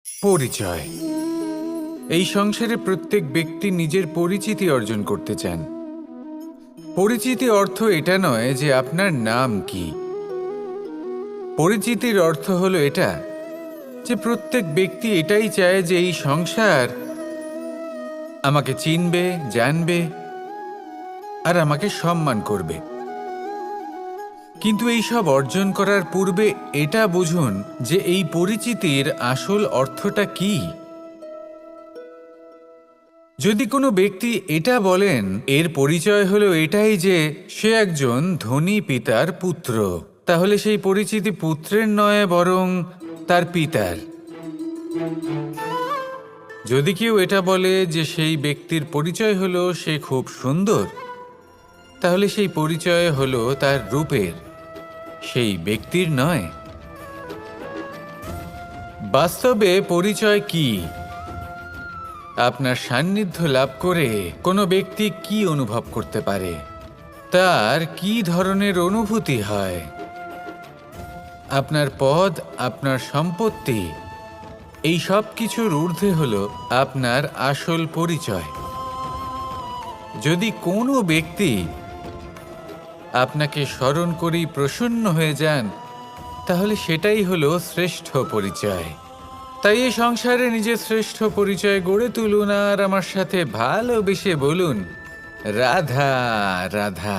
পরিচয়। এই সংসারে প্রত্যেক ব্যক্তি নিজের পরিচিতি অর্জন করতে চান। পরিচিতি অর্থ এটা নয় যে আপনার নাম কি। পরিচিতির অর্থ হলো এটা যে প্রত্যেক ব্যক্তি এটাই চায় যে এই সংসার আমাকে চিনবে, জানবে আর আমাকে সম্মান করবে। কিন্তু এই সব অর্জন করার পূর্বে এটা বুঝুন যে এই পরিচিতির আসল অর্থটা কি। যদি কোনো ব্যক্তি এটা বলেন এর পরিচয় হলো এটাই যে সে একজন ধনী পিতার পুত্র, তাহলে সেই পরিচিতি পুত্রের নয় বরং তার পিতার। যদি কেউ এটা বলে যে সেই ব্যক্তির পরিচয় হলো সে খুব সুন্দর, তাহলে সেই পরিচয় হলো তার রূপের, সেই ব্যক্তির নয়। বাস্তবে পরিচয় কি? আপনার সান্নিধ্য লাভ করে কোনো ব্যক্তি কি অনুভব করতে পারে, তার কি ধরনের অনুভূতি হয়। আপনার পদ, আপনার সম্পত্তি, এই সব কিছুর ঊর্ধ্বে হলো আপনার আসল পরিচয়। যদি কোনো ব্যক্তি আপনাকে স্মরণ করেই প্রসন্ন হয়ে যান, তাহলে সেটাই হলো শ্রেষ্ঠ পরিচয়। তাই এই সংসারে নিজের শ্রেষ্ঠ পরিচয় গড়ে তুলুন আর আমার সাথে ভালোবেসে বলুন, রাধা রাধা।